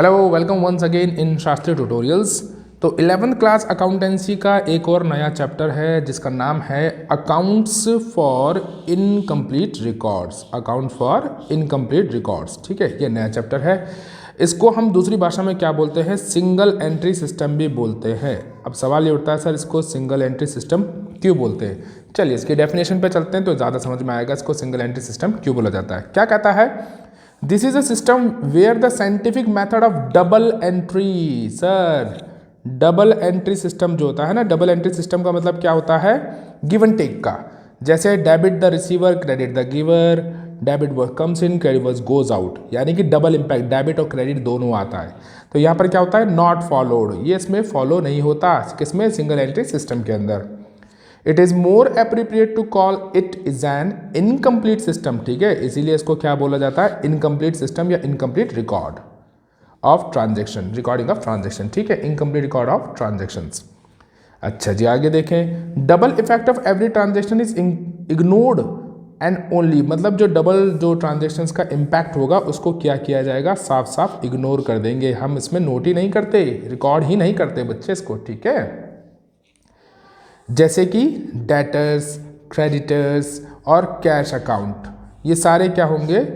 Hello, welcome once again in Shastri tutorials. तो 11th class accountancy का एक और नया चैप्टर है जिसका नाम है accounts for incomplete records. Account for incomplete records, ठीक है, ये नया चैप्टर है। इसको हम दूसरी भाषा में क्या बोलते हैं? सिंगल एंट्री सिस्टम भी बोलते हैं। अब सवाल ये उठता है, सर इसको सिंगल एंट्री सिस्टम क्यों बोलते हैं? चलिए इसकी डेफिनेशन पे चलते हैं तो ज़्यादा समझ में आएगा इसको सिंगल एंट्री सिस्टम क्यों बोला जाता है। क्या कहता है? This is a system where the scientific method of double entry. Sir double entry system जो होता है ना, डबल एंट्री सिस्टम का मतलब क्या होता है? गिव एंड टेक का। जैसे debit the receiver, credit the giver, debit work comes in, credit work goes out, यानी कि डबल इम्पैक्ट, डेबिट और क्रेडिट दोनों आता है। तो यहाँ पर क्या होता है? नॉट फॉलोड, ये इसमें फॉलो नहीं होता। किसमें? सिंगल एंट्री सिस्टम के अंदर। It is more appropriate to call it is an incomplete system, ठीक है, इसीलिए इसको क्या बोला जाता है? इनकम्प्लीट सिस्टम या incomplete record of transaction, recording of transaction, ठीक है, इनकम्प्लीट रिकॉर्ड ऑफ ट्रांजेक्शंस। अच्छा जी, आगे देखें। Double effect of every transaction is ignored and only, मतलब जो डबल जो ट्रांजेक्शन्स का इम्पैक्ट होगा उसको क्या किया जाएगा? साफ साफ इग्नोर कर देंगे। हम इसमें नोट ही नहीं करते, रिकॉर्ड ही नहीं करते बच्चे इसको, ठीक है। जैसे कि डेटर्स, क्रेडिटर्स और कैश अकाउंट, ये सारे क्या होंगे?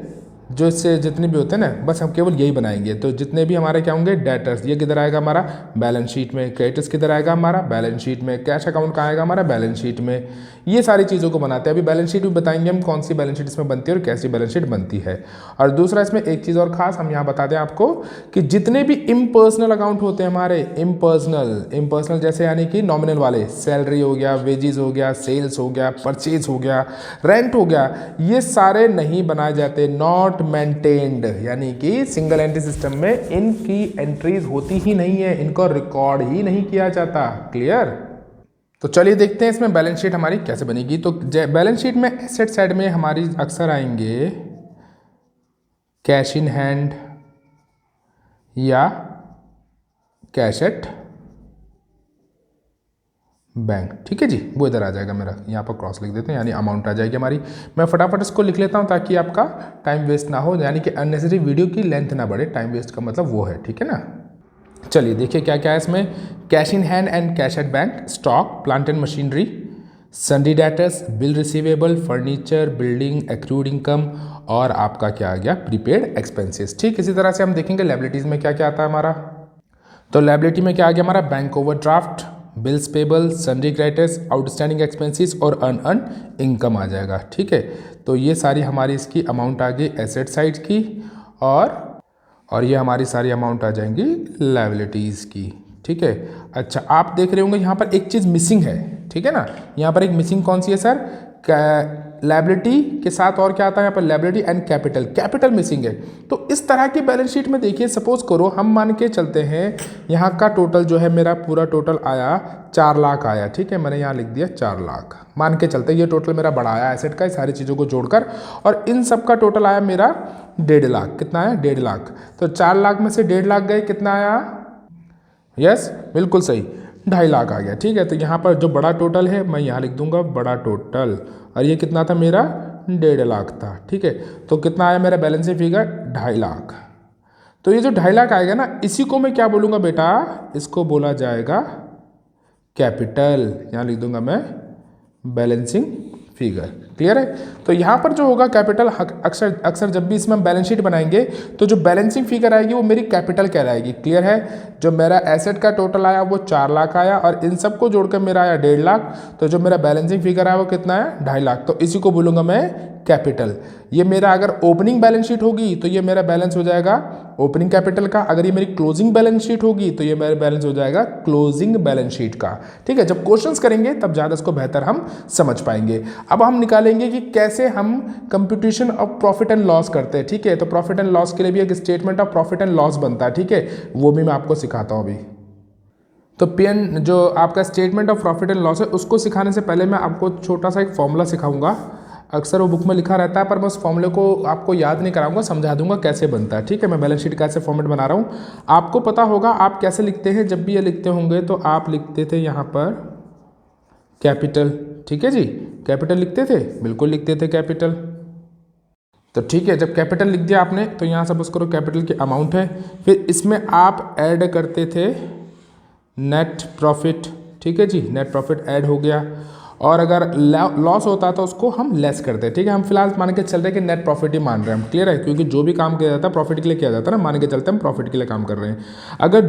जो इससे जितने भी होते हैं ना, बस हम केवल यही बनाएंगे। तो जितने भी हमारे क्या होंगे? डेटर्स, ये किधर आएगा? हमारा बैलेंस शीट में। क्रेडिटर्स किधर आएगा? हमारा बैलेंस शीट में। कैश अकाउंट कहाँ आएगा? हमारा बैलेंस शीट में। ये सारी चीज़ों को बनाते हैं। अभी बैलेंस शीट भी बताएंगे हम, कौन सी बैलेंस शीट इसमें बनती है और कैसी बैलेंस शीट बनती है। और दूसरा इसमें एक चीज़ और खास हम यहाँ बता दें आपको कि जितने भी इम्पर्सनल अकाउंट होते हैं हमारे, इम्पर्सनल जैसे यानी कि नॉमिनल वाले, सैलरी हो गया, वेजेस हो गया, सेल्स हो गया, परचेज हो गया, रेंट हो गया, ये सारे नहीं बनाए जाते, नॉट मेंटेन्ड, यानी कि सिंगल एंट्री सिस्टम में इनकी एंट्रीज होती ही नहीं है, इनको रिकॉर्ड ही नहीं किया जाता। क्लियर? तो चलिए देखते हैं इसमें बैलेंस शीट हमारी कैसे बनेगी। तो बैलेंस शीट में एसेट साइड में हमारी अक्सर आएंगे कैश इन हैंड या कैश एट बैंक, ठीक है जी, वो इधर आ जाएगा मेरा, यहाँ पर क्रॉस लिख देते हैं, यानी अमाउंट आ जाएगी हमारी। मैं फटाफट इसको लिख लेता हूँ ताकि आपका टाइम वेस्ट ना हो, यानी कि अननेसेसरी वीडियो की लेंथ ना बढ़े। टाइम वेस्ट का मतलब वो है, ठीक है ना। चलिए देखिए क्या क्या है इसमें। Cash in hand and cash at bank, stock, plant and machinery, सन्डी debtors, bill receivable, furniture, building, accrued income, और आपका क्या आ गया? Prepaid expenses. ठीक इसी तरह से हम देखेंगे लायबिलिटीज़ में क्या क्या आता है हमारा। तो लायबिलिटी में क्या आ गया हमारा? Bank overdraft, bills payable, सन्डी creditors, outstanding expenses और अनअर्न इनकम आ जाएगा, ठीक है। तो ये सारी हमारी इसकी अमाउंट आ गई एसेट साइड की, और ये हमारी सारी अमाउंट आ जाएंगी लायबिलिटीज़ की, ठीक है। अच्छा, आप देख रहे होंगे यहाँ पर एक चीज़ मिसिंग है, ठीक है ना। यहाँ पर एक मिसिंग कौन सी है सर? लायबिलिटी के साथ और क्या आता है यहाँ पर? Liability and capital, capital missing है। तो इस तरह की बैलेंस शीट में देखिए, सपोज करो हम मान के चलते हैं यहाँ का टोटल जो है मेरा पूरा टोटल आया 4 लाख आया, ठीक है, मैंने यहाँ लिख दिया 4 लाख, मान के चलते ये टोटल मेरा बड़ा आया एसेट का, सारी चीज़ों को जोड़कर, और इन सब का टोटल आया मेरा 1.5 लाख। कितना आया? 1.5 लाख। तो 4 लाख में से 1.5 लाख गए, कितना आया? यस, बिल्कुल सही, 2.5 लाख आ गया, ठीक है। तो यहाँ पर जो बड़ा टोटल है मैं यहाँ लिख दूंगा बड़ा टोटल, और ये कितना था मेरा? 1.5 लाख था, ठीक है। तो कितना आया मेरा बैलेंसिंग फिगर? 2.5 लाख। तो ये जो 2.5 लाख आएगा ना, इसी को मैं क्या बोलूँगा बेटा? इसको बोला जाएगा कैपिटल, यहाँ लिख दूंगा मैं बैलेंसिंग फिगर। क्लियर है? तो यहाँ पर जो होगा कैपिटल, अक्सर जब भी इसमें हम बैलेंस शीट बनाएंगे तो जो बैलेंसिंग फिगर आएगी वो मेरी कैपिटल कहलाएगी। क्लियर है? जो मेरा एसेट का टोटल आया वो 4 लाख आया, और इन सबको जोड़कर मेरा आया 1.5 लाख। तो जो मेरा बैलेंसिंग फिगर आया वो कितना है? 2.5 लाख। तो इसी को बोलूँगा मैं कैपिटल। ये मेरा अगर ओपनिंग बैलेंस शीट होगी तो ये मेरा बैलेंस हो जाएगा ओपनिंग कैपिटल का। अगर ये मेरी क्लोजिंग बैलेंस शीट होगी तो ये मेरा बैलेंस हो जाएगा क्लोजिंग बैलेंस शीट का, ठीक है। जब क्वेश्चंस करेंगे तब ज़्यादा इसको बेहतर हम समझ पाएंगे। अब हम निकालेंगे कि कैसे हम computation of profit and loss करते हैं, ठीक है। तो प्रॉफिट एंड लॉस के लिए भी एक statement of profit and loss बनता है, ठीक है, वो भी मैं आपको सिखाता हूँ अभी। तो पीएन जो आपका statement of profit and loss है, उसको सिखाने से पहले मैं आपको छोटा सा एक फॉर्मूला सिखाऊंगा। अक्सर वो बुक में लिखा रहता है, पर मैं उस फॉर्मूले को आपको याद नहीं कराऊंगा, समझा दूंगा कैसे बनता है, ठीक है। मैं बैलेंस शीट कैसे फॉर्मेट बना रहा हूँ, आपको पता होगा आप कैसे लिखते हैं। जब भी ये लिखते होंगे तो आप लिखते थे यहाँ पर कैपिटल, ठीक है जी, कैपिटल लिखते थे, बिल्कुल लिखते थे कैपिटल। तो ठीक है, जब कैपिटल लिख दिया आपने तो यहाँ सपोज करो कैपिटल की अमाउंट है, फिर इसमें आप ऐड करते थे नेट प्रॉफिट। ठीक है जी, नेट प्रॉफिट ऐड हो गया, और अगर लॉस होता तो उसको हम लेस करते हैं। ठीक है, हम फिलहाल मान के चल रहे हैं कि नेट प्रॉफिट ही मान रहे हैं हम। क्लियर है, क्योंकि जो भी काम किया जाता है प्रॉफिट के लिए किया जाता है ना, मान के चलते हम प्रॉफिट के लिए काम कर रहे हैं। अगर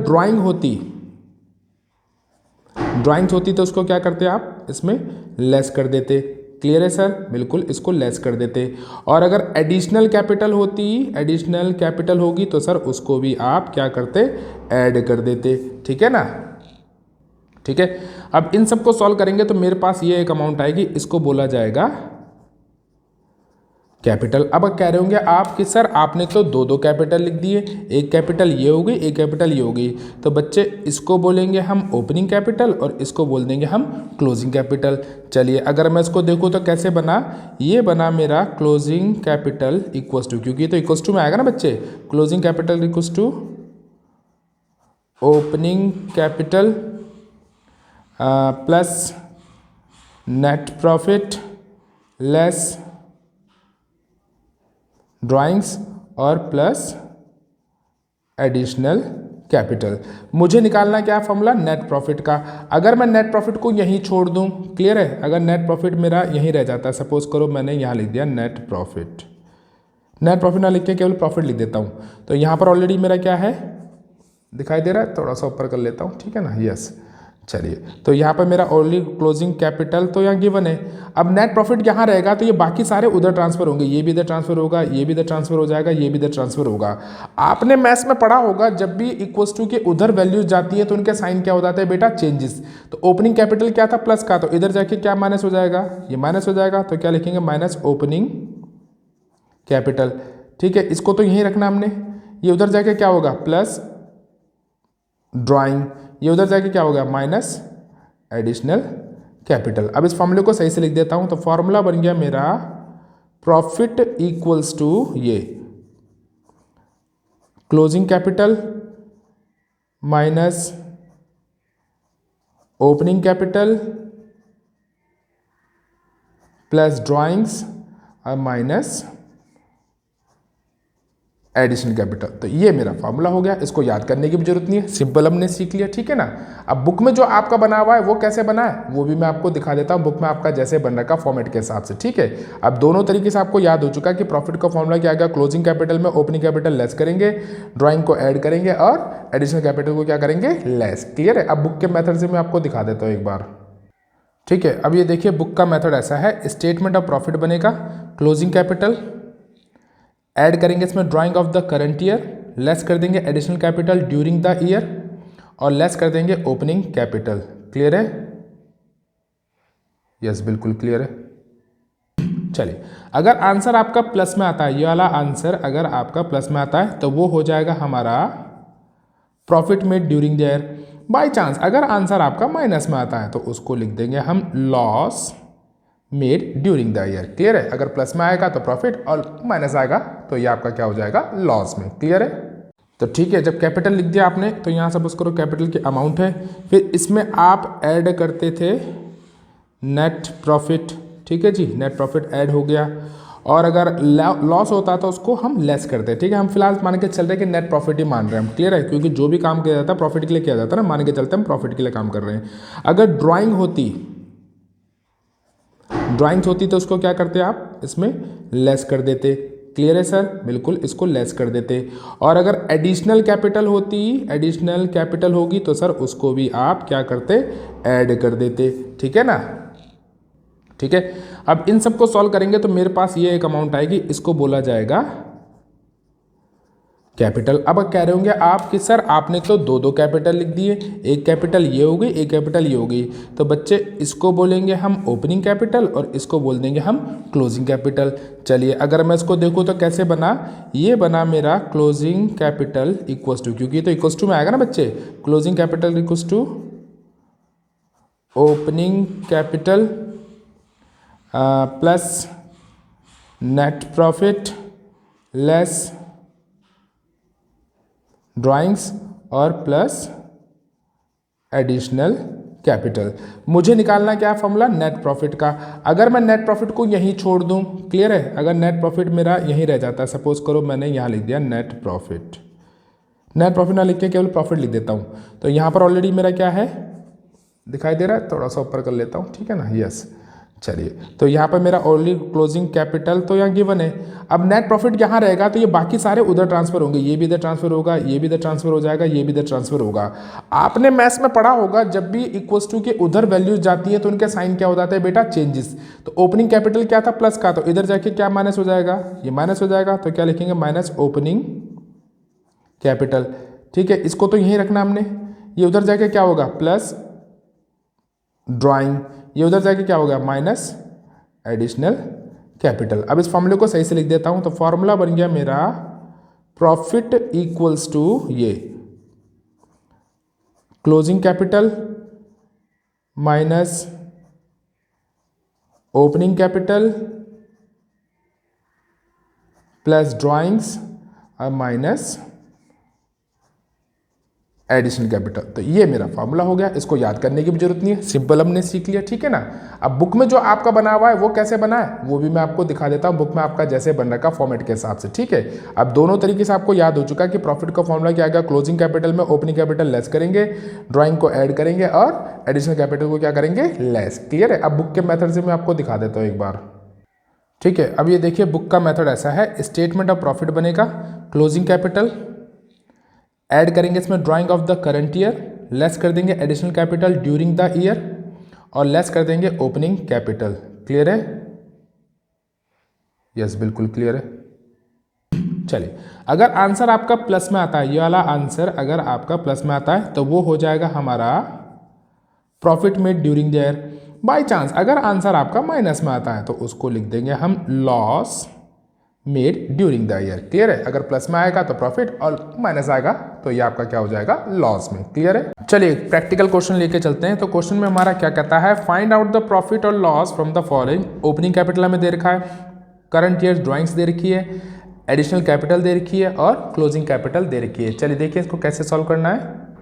ड्राइंग्स होती तो उसको क्या करते आप, इसमें लेस कर देते। क्लियर है सर, बिल्कुल इसको लेस कर देते। और अगर एडिशनल कैपिटल होगी तो सर उसको भी आप क्या करते, ऐड कर देते। ठीक है ना, ठीक है। अब इन सबको सॉल्व करेंगे तो मेरे पास ये एक अमाउंट आएगी, इसको बोला जाएगा कैपिटल। अब कह रहे होंगे आप कि सर आपने तो दो कैपिटल लिख दिए, एक कैपिटल ये हो गई, एक कैपिटल ये हो गई, तो बच्चे इसको बोलेंगे हम ओपनिंग कैपिटल और इसको बोल देंगे हम क्लोजिंग कैपिटल। चलिए अगर मैं इसको देखूँ तो कैसे बना, ये बना मेरा क्लोजिंग कैपिटल इक्वल्स टू, क्योंकि तो इक्वल्स टू में आएगा ना बच्चे, closing capital equals to opening capital plus net profit less drawings और प्लस एडिशनल कैपिटल। मुझे निकालना क्या फॉर्मूला, नेट प्रॉफिट का। अगर मैं नेट प्रॉफिट को यहीं छोड़ दूं, क्लियर है, अगर नेट प्रॉफिट मेरा यहीं रह जाता है, सपोज करो मैंने यहाँ लिख दिया नेट प्रॉफिट ना लिख के केवल प्रॉफिट लिख देता हूँ, तो यहाँ पर ऑलरेडी मेरा क्या है दिखाई दे रहा है, थोड़ा सा ऊपर कर लेता हूँ, ठीक है ना, यस। चलिए तो यहाँ पर मेरा ओनली क्लोजिंग कैपिटल तो यहाँ गिवन है। अब नेट प्रॉफिट यहाँ रहेगा तो ये बाकी सारे उधर ट्रांसफर होंगे, ये भी इधर ट्रांसफर होगा, ये भी इधर ट्रांसफर हो जाएगा, ये भी इधर ट्रांसफर होगा। आपने मैथ्स में पढ़ा होगा जब भी इक्वल्स टू के उधर वैल्यूज जाती है तो उनके साइन क्या हो जाता है बेटा, चेंजेस। तो ओपनिंग कैपिटल क्या था, प्लस का, तो इधर जाके क्या माइनस हो जाएगा, ये माइनस हो जाएगा, तो क्या लिखेंगे माइनस ओपनिंग कैपिटल। ठीक है, इसको तो यहीं रखना हमने, ये उधर जाके क्या होगा प्लस ड्राइंग, ये उधर जाके क्या होगा माइनस एडिशनल कैपिटल। अब इस फॉर्मूले को सही से लिख देता हूं, तो फॉर्मूला बन गया मेरा प्रॉफिट इक्वल्स टू ये closing capital minus opening capital plus drawings और माइनस एडिशनल कैपिटल। तो ये मेरा फॉर्मूला हो गया, इसको याद करने की भी जरूरत नहीं है, सिंपल हमने सीख लिया। ठीक है ना। अब बुक में जो आपका बना हुआ है वो कैसे बना है वो भी मैं आपको दिखा देता हूँ, बुक में आपका जैसे बन रखा फॉर्मेट के हिसाब से। ठीक है, अब दोनों तरीके से आपको याद हो चुका है कि प्रॉफिट का फॉर्मूला क्या आएगा, क्लोजिंग कैपिटल में ओपनिंग कैपिटल लेस करेंगे, ड्राइंग को ऐड करेंगे और एडिशनल कैपिटल को क्या करेंगे लेस। क्लियर है। अब बुक के मेथड से मैं आपको दिखा देता हूँ एक बार। ठीक है, अब ये देखिए बुक का मेथड ऐसा है, स्टेटमेंट ऑफ प्रॉफिट बनेगा, क्लोजिंग कैपिटल ऐड करेंगे इसमें drying of the current year, less कर देंगे additional capital during the year और लेस कर देंगे ओपनिंग कैपिटल। क्लियर है, यस बिल्कुल क्लियर है। चलिए अगर आंसर आपका प्लस में आता है, ये वाला आंसर अगर आपका प्लस में आता है तो वो हो जाएगा हमारा profit made during the year. By chance अगर आंसर आपका माइनस में आता है तो उसको लिख देंगे हम loss made during the year. Clear है, अगर प्लस में आएगा तो प्रॉफिट और माइनस आएगा तो ये आपका क्या हो जाएगा लॉस में। क्लियर है। तो ठीक है, जब कैपिटल लिख दिया आपने तो यहाँ सपोज करो कैपिटल की अमाउंट है, फिर इसमें आप ऐड करते थे नेट प्रॉफिट। ठीक है जी, नेट प्रॉफिट ऐड हो गया, और अगर लॉस होता तो उसको हम लेस करते। ठीक है, हम फिलहाल मान के चल रहे हैं कि नेट प्रॉफिट ही मान रहे हैं हम। क्लियर है, क्योंकि जो भी काम किया जाता है प्रॉफिट के लिए किया जाता है ना, मान के चलते हम प्रॉफिट के लिए काम कर रहे हैं। अगर ड्राइंग्स होती तो उसको क्या करते आप इसमें लेस कर देते। क्लियर है सर, बिल्कुल इसको लेस कर देते। और अगर एडिशनल कैपिटल होगी तो सर उसको भी आप क्या करते ऐड कर देते। ठीक है ना। ठीक है, अब इन सबको सॉल्व करेंगे तो मेरे पास ये एक अमाउंट आएगी, इसको बोला जाएगा कैपिटल। अब कह रहे होंगे आप कि सर आपने तो दो कैपिटल लिख दिए, एक कैपिटल ये हो गई, एक कैपिटल ये हो गई, तो बच्चे इसको बोलेंगे हम ओपनिंग कैपिटल और इसको बोल देंगे हम क्लोजिंग कैपिटल। चलिए अगर मैं इसको देखूँ तो कैसे बना, ये बना मेरा क्लोजिंग कैपिटल इक्वल्स टू, क्योंकि तो इक्वल्स टू में आएगा ना बच्चे, closing capital equals to opening capital plus net profit less drawings और प्लस एडिशनल कैपिटल। मुझे निकालना क्या है फॉर्मूला, नेट प्रॉफिट का। अगर मैं नेट प्रॉफिट को यहीं छोड़ दूं, क्लियर है, अगर नेट प्रॉफिट मेरा यहीं रह जाता है, सपोज करो मैंने यहाँ लिख दिया नेट प्रॉफिट, नेट प्रॉफिट ना लिख के केवल प्रॉफिट लिख देता हूँ, तो यहाँ पर ऑलरेडी मेरा क्या है दिखाई दे रहा है, थोड़ा सा ऊपर कर लेता हूँ, ठीक है ना, यस। चलिए, तो यहाँ पर मेरा ऑलरेडी क्लोजिंग कैपिटल तो यहाँ गिवन है। अब नेट प्रॉफिट यहाँ रहेगा तो ये बाकी सारे उधर ट्रांसफर होंगे, ये भी इधर ट्रांसफर होगा, ये भी इधर ट्रांसफर हो जाएगा, ये भी इधर ट्रांसफर होगा। आपने मैथ्स में पढ़ा होगा जब भी इक्वल्स टू के उधर वैल्यूज जाती है तो उनके साइन क्या हो जाता है बेटा, चेंजेस। तो ओपनिंग कैपिटल क्या था, प्लस का, तो इधर जाके क्या माइनस हो जाएगा, ये माइनस हो जाएगा, तो क्या लिखेंगे, माइनस ओपनिंग कैपिटल। ठीक है, इसको तो यहीं रखना हमने, ये उधर जाके क्या होगा, प्लस ड्राइंग, ये उधर जाके क्या होगा, माइनस एडिशनल कैपिटल। अब इस फॉर्मूले को सही से लिख देता हूं, तो फॉर्मूला बन गया मेरा प्रॉफिट इक्वल्स टू ये closing capital minus opening capital plus drawings और माइनस एडिशनल कैपिटल। तो ये मेरा फॉर्मूला हो गया, इसको याद करने की भी जरूरत नहीं है, सिंपल हमने सीख लिया, ठीक है ना। अब बुक में जो आपका बना हुआ है वो कैसे बना है वो भी मैं आपको दिखा देता हूँ, बुक में आपका जैसे बन रखा फॉर्मेट के हिसाब से, ठीक है। अब दोनों तरीके से आपको याद हो चुका कि प्रॉफिट का फॉर्मूला क्या आएगा, क्लोजिंग कैपिटल में ओपनिंग कैपिटल लेस करेंगे, ड्राइंग को ऐड करेंगे और एडिशनल कैपिटल को क्या करेंगे, लेस। क्लियर है। अब बुक के मेथड से मैं आपको दिखा देता हूँ एक बार, ठीक है। अब ये देखिए बुक का मेथड ऐसा है, स्टेटमेंट ऑफ प्रॉफिट बनेगा, क्लोजिंग कैपिटल ऐड करेंगे इसमें drying of the current year, less कर देंगे additional capital during the year और लेस कर देंगे ओपनिंग कैपिटल। क्लियर है, यस बिल्कुल क्लियर है। चलिए, अगर आंसर आपका प्लस में आता है, ये वाला आंसर अगर आपका प्लस में आता है तो वो हो जाएगा हमारा profit made during the year. By chance अगर आंसर आपका माइनस में आता है तो उसको लिख देंगे हम loss made during the year. Clear है, अगर प्लस में आएगा तो प्रॉफिट और माइनस आएगा तो ये आपका क्या हो जाएगा, लॉस में। क्लियर है। चलिए प्रैक्टिकल क्वेश्चन लेके चलते हैं। तो क्वेश्चन में हमारा क्या कहता है, फाइंड आउट द प्रॉफिट और loss from the following. Opening capital हमें दे रखा है, करंट ईयर ड्राइंग्स दे रखी है, एडिशनल कैपिटल दे रखी है और क्लोजिंग कैपिटल दे रखी है। चलिए देखिए इसको कैसे सॉल्व करना है।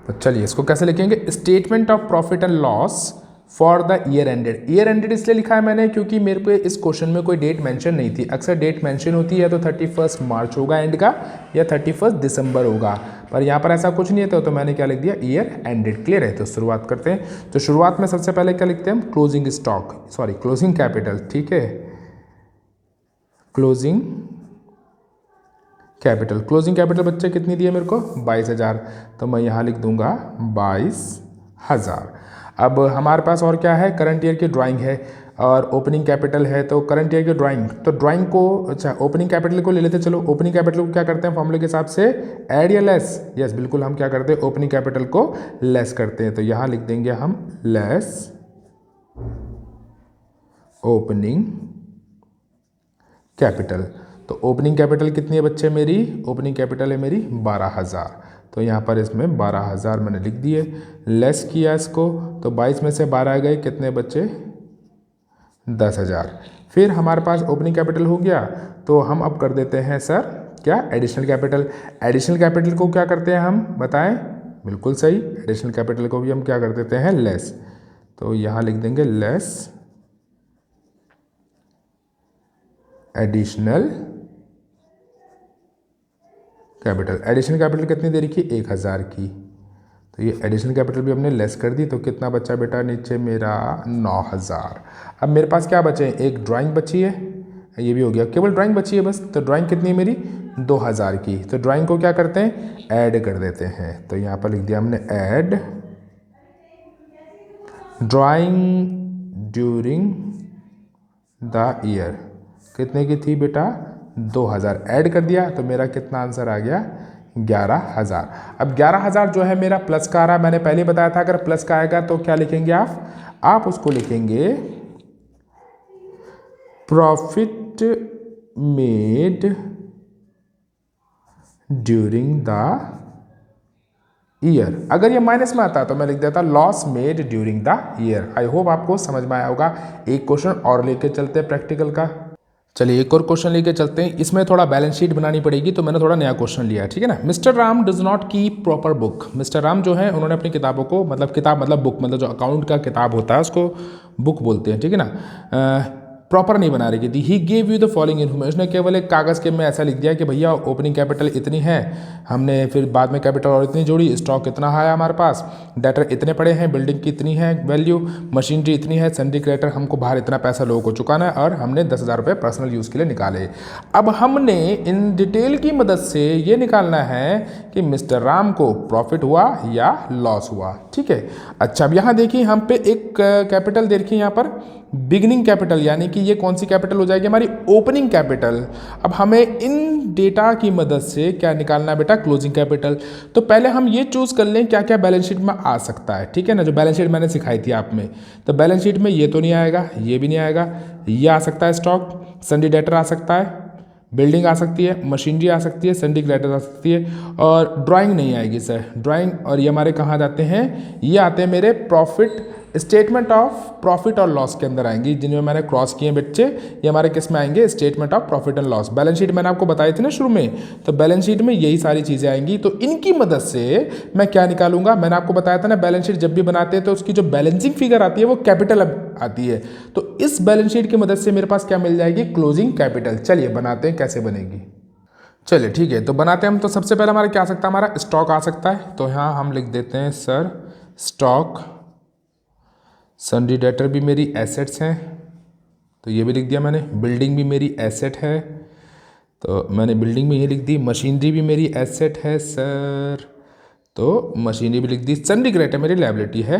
तो चलिए इसको कैसे लिखेंगे, statement of profit and loss for the year ended. Year ended इसलिए लिखा है मैंने क्योंकि मेरे को इस क्वेश्चन में कोई डेट मेंशन नहीं थी। अक्सर डेट मेंशन होती है तो 31 मार्च होगा एंड का या 31 दिसंबर होगा, पर यहाँ पर ऐसा कुछ नहीं है तो मैंने क्या लिख दिया, ईयर एंडेड। क्लियर है। तो शुरुआत करते हैं। तो शुरुआत में सबसे पहले क्या लिखते हैं हम, closing stock, sorry closing capital, ठीक है, क्लोजिंग कैपिटल। क्लोजिंग कैपिटल बच्चे कितनी दी है मेरे को, 22,000, तो मैं यहाँ लिख दूंगा 22,000। अब हमारे पास और क्या है, करंट ईयर की ड्राइंग है और ओपनिंग कैपिटल है, तो करंट ईयर की ड्राइंग, तो ड्राइंग को, अच्छा ओपनिंग कैपिटल को ले लेते हैं। चलो ओपनिंग कैपिटल को क्या करते हैं फॉर्मूले के हिसाब से, ऐड या लेस, यस बिल्कुल हम क्या करते हैं, ओपनिंग कैपिटल को लेस करते हैं। तो यहाँ लिख देंगे हम लेस ओपनिंग कैपिटल। तो ओपनिंग कैपिटल कितनी है बच्चे मेरी, ओपनिंग कैपिटल है मेरी 12,000, तो यहाँ पर इसमें 12,000 मैंने लिख दिए, लेस किया इसको, तो 22 में से 12 गए, कितने बच्चे 10,000। फिर हमारे पास ओपनिंग कैपिटल हो गया, तो हम अब कर देते हैं सर क्या, एडिशनल कैपिटल। एडिशनल कैपिटल को क्या करते हैं हम बताएं, बिल्कुल सही, एडिशनल कैपिटल को भी हम क्या कर देते हैं, लेस। तो यहाँ लिख देंगे less additional capital. Additional capital कितनी दे रखी, 1,000 की, तो ये एडिशनल कैपिटल भी हमने लेस कर दी, तो कितना बचा बेटा नीचे मेरा 9,000। अब मेरे पास क्या बचे, एक ड्राइंग बची है, ये भी हो गया, केवल ड्राइंग बची है बस। तो ड्राइंग कितनी है मेरी 2,000 की, तो ड्राइंग को क्या करते हैं, ऐड कर देते हैं। तो यहाँ पर लिख दिया हमने add drawing during the year, कितने की थी बेटा 2,000, ऐड कर दिया, तो मेरा कितना आंसर आ गया 11,000। अब 11,000 जो है मेरा प्लस का आ रहा है, मैंने पहले बताया था अगर प्लस का आएगा तो क्या लिखेंगे आप उसको लिखेंगे profit made during the year. अगर ये माइनस में आता तो मैं लिख देता loss made during the year. I hope आपको समझ में आया होगा। एक क्वेश्चन और लेके चलते हैं प्रैक्टिकल का। चलिए एक और क्वेश्चन लेके चलते हैं। इसमें थोड़ा बैलेंस शीट बनानी पड़ेगी, तो मैंने थोड़ा नया क्वेश्चन लिया है, ठीक है ना। Mister Ram does not keep proper book. Mister Ram जो है उन्होंने अपनी किताबों को, मतलब किताब मतलब बुक, मतलब जो अकाउंट का किताब होता है उसको बुक बोलते हैं, ठीक है ना, प्रॉपर नहीं बना रही थी। He gave you the following information. उसने केवल एक कागज़ के में ऐसा लिख दिया कि भैया ओपनिंग कैपिटल इतनी है, हमने फिर बाद में कैपिटल और इतनी जोड़ी, स्टॉक इतना आया हमारे पास, डेटर इतने पड़े हैं, बिल्डिंग की इतनी है वैल्यू, मशीनरी इतनी है, सन्डी क्रेडिटर हमको बाहर इतना पैसा लोगों को चुकाना है, और हमने 10,000 रुपये पर्सनल यूज़ के लिए निकाले। अब हमने इन डिटेल की मदद से ये निकालना है कि मिस्टर राम को प्रॉफिट हुआ या लॉस हुआ, ठीक है। अच्छा, अब यहाँ देखिए हम पे एक कैपिटल देखिए यहाँ पर बिगनिंग कैपिटल, यानी कि ये कौन सी कैपिटल हो जाएगी हमारी, ओपनिंग कैपिटल। अब हमें इन डेटा की मदद से क्या निकालना है बेटा, क्लोजिंग कैपिटल। तो पहले हम ये चूज़ कर लें क्या क्या बैलेंस शीट में आ सकता है, ठीक है ना, जो बैलेंस शीट मैंने सिखाई थी आप में। तो बैलेंस शीट में ये तो नहीं आएगा, ये भी नहीं आएगा, ये आ सकता है स्टॉक, सन्डी डेटर आ सकता है, बिल्डिंग आ सकती है, मशीनरी आ सकती है, सन्डी क्रेडिटर आ सकती है, और ड्राइंग नहीं आएगी सर, ड्राइंग। और ये हमारे कहाँ जाते हैं, ये आते हैं मेरे प्रॉफिट, स्टेटमेंट ऑफ प्रॉफिट और लॉस के अंदर आएंगी, जिनमें मैंने क्रॉस किए बच्चे, ये हमारे किस में आएंगे, statement of profit and loss. Balance sheet मैंने आपको बताई थी ना शुरू में, तो बैलेंस शीट में यही सारी चीज़ें आएंगी। तो इनकी मदद से मैं क्या निकालूंगा, मैंने आपको बताया था ना, बैलेंस शीट जब भी बनाते हैं तो उसकी जो बैलेंसिंग फिगर आती है वो कैपिटल आती है। तो इस बैलेंस शीट की मदद से मेरे पास क्या मिल जाएगी, क्लोजिंग कैपिटल। चलिए बनाते हैं कैसे बनेगी। चलिए ठीक है, तो बनाते हैं हम। तो सबसे पहले हमारा क्या आ सकता है, हमारा स्टॉक आ सकता है। तो यहाँ हम लिख देते हैं सर स्टॉक, सन्डी डेटर भी मेरी एसेट्स हैं, तो ये भी लिख दिया मैंने। बिल्डिंग भी मेरी एसेट है, तो मैंने बिल्डिंग में ये लिख दी। मशीनरी भी मेरी एसेट है सर, तो मशीनरी भी लिख दी। सन्डी क्रेडिटर मेरी लायबिलिटी है,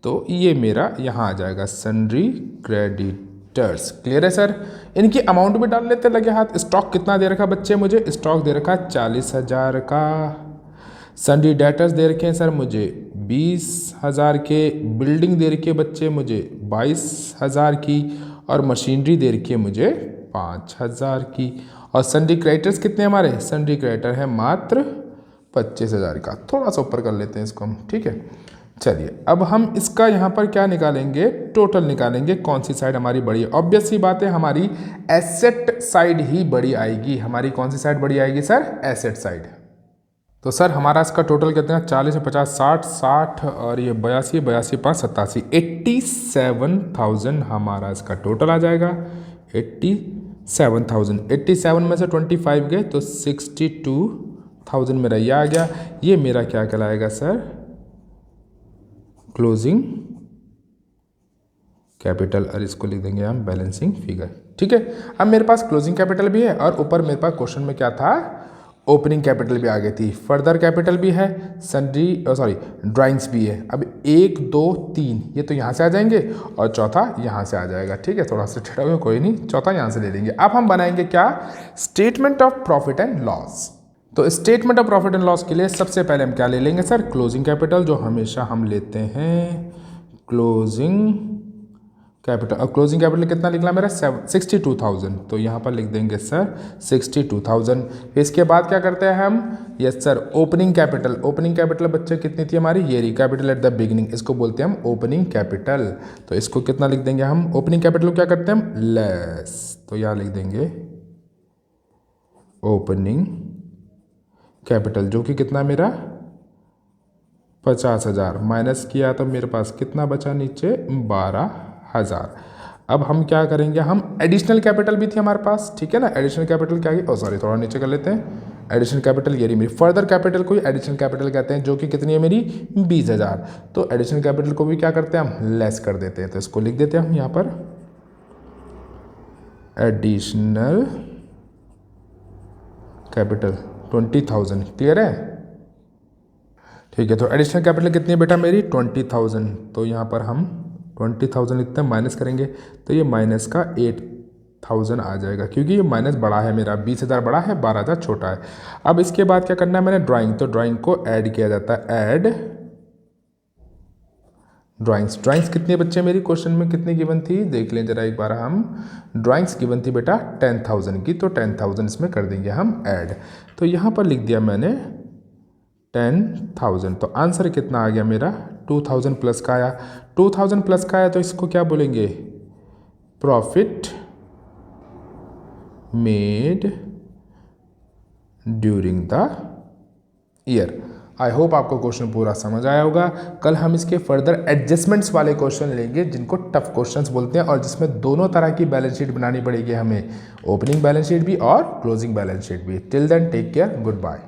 तो ये मेरा यहाँ आ जाएगा सन्डी क्रेडिटर्स। क्लियर है सर। इनकी अमाउंट भी डाल लेते लगे हाथ। स्टॉक कितना दे रखा बच्चे मुझे, स्टॉक दे रखा 40,000 का। सन्डी डेटर्स दे रखे हैं सर मुझे 20,000 के। बिल्डिंग दे रखी है बच्चे मुझे 22,000 की, और मशीनरी दे रखी है मुझे 5,000 की। और सन्डी क्रेडिटर्स कितने हमारे, सन्डी क्रेडिटर है मात्र 25,000 का। थोड़ा सा ऊपर कर लेते हैं इसको हम, ठीक है। चलिए अब हम इसका यहाँ पर क्या निकालेंगे, टोटल निकालेंगे। कौन सी साइड हमारी बड़ी है, ऑब्वियस सी बात है हमारी एसेट साइड ही बड़ी आएगी। हमारी कौन सी साइड बड़ी आएगी सर, एसेट साइड। तो सर हमारा इसका टोटल कितना है, 40 से 50 60 60, और ये 82 82 5 87 87,000 हमारा इसका टोटल आ जाएगा। 87,000, 87 में से 25 गए तो 62,000 मेरा ये आ गया। ये मेरा क्या कहलाएगा सर, क्लोजिंग कैपिटल, और इसको लिख देंगे हम बैलेंसिंग फिगर, ठीक है। अब मेरे पास क्लोजिंग कैपिटल भी है, और ऊपर मेरे पास क्वेश्चन में क्या था, ओपनिंग कैपिटल भी आ गई थी, फर्दर कैपिटल भी है, सन्डी ड्राइंग्स भी है। अब 1 2 3 ये तो यहाँ से आ जाएंगे, और चौथा यहाँ से आ जाएगा, ठीक है। थोड़ा सा टेढ़ा हुआ कोई नहीं, चौथा यहाँ से ले लेंगे। अब हम बनाएंगे क्या, statement of profit and loss. तो statement of profit and loss के लिए सबसे पहले हम क्या ले लेंगे सर, क्लोजिंग कैपिटल, जो हमेशा हम लेते हैं क्लोजिंग कैपिटल। और क्लोजिंग कैपिटल कितना निकला मेरा, 62,000, तो यहाँ पर लिख देंगे सर 62,000। इसके बाद क्या करते हैं हम, yes sir opening capital. Opening capital बच्चे कितनी थी हमारी, ये रही, कैपिटल एट द बिगिनिंग, इसको बोलते हैं हम ओपनिंग कैपिटल। तो इसको कितना लिख देंगे हम, ओपनिंग कैपिटल क्या करते हैं हम, लेस, तो यहाँ लिख देंगे ओपनिंग कैपिटल, जो कि कितना मेरा 50,000, माइनस किया तो मेरे पास कितना बचा नीचे, 12,000। अब हम क्या करेंगे, हम एडिशनल कैपिटल भी थी हमारे पास, ठीक है ना। एडिशनल कैपिटल क्या है, सॉरी थोड़ा नीचे कर लेते हैं। एडिशनल कैपिटल ये रही मेरी, फर्दर कैपिटल को एडिशनल कैपिटल कहते हैं, जो कि कितनी है मेरी 20,000। तो एडिशनल कैपिटल को भी क्या करते हैं हम, लेस कर देते हैं। तो इसको लिख देते हैं हम यहाँ पर एडिशनल कैपिटल 20,000। क्लियर है, ठीक है। तो एडिशनल कैपिटल कितनी है बेटा मेरी 20,000, तो यहाँ पर हम 20,000 लिखते हैं, माइनस करेंगे तो ये माइनस का 8,000 आ जाएगा, क्योंकि ये माइनस बड़ा है मेरा, 20,000 बड़ा है, 12,000 छोटा है। अब इसके बाद क्या करना है मैंने, ड्राइंग, तो ड्राइंग को ऐड किया जाता है, ऐड ड्राइंग्स। ड्राइंग्स कितनी बच्चे मेरी क्वेश्चन में कितनी गिवन थी, देख लें जरा एक बार हम। ड्राइंग्स गिवन थी बेटा 10,000 की, तो 10,000 इसमें कर देंगे हम ऐड। तो यहाँ पर लिख दिया मैंने 10,000। तो आंसर कितना आ गया मेरा, 2,000 प्लस का आया। 2,000 प्लस का आया तो इसको क्या बोलेंगे, profit made during the year. I hope आपको क्वेश्चन पूरा समझ आया होगा। कल हम इसके फर्दर एडजस्टमेंट्स वाले क्वेश्चन लेंगे जिनको टफ क्वेश्चंस बोलते हैं और जिसमें दोनों तरह की बैलेंस शीट बनानी पड़ेगी हमें, ओपनिंग बैलेंस शीट भी और क्लोजिंग बैलेंस शीट भी। Till then take care, good bye.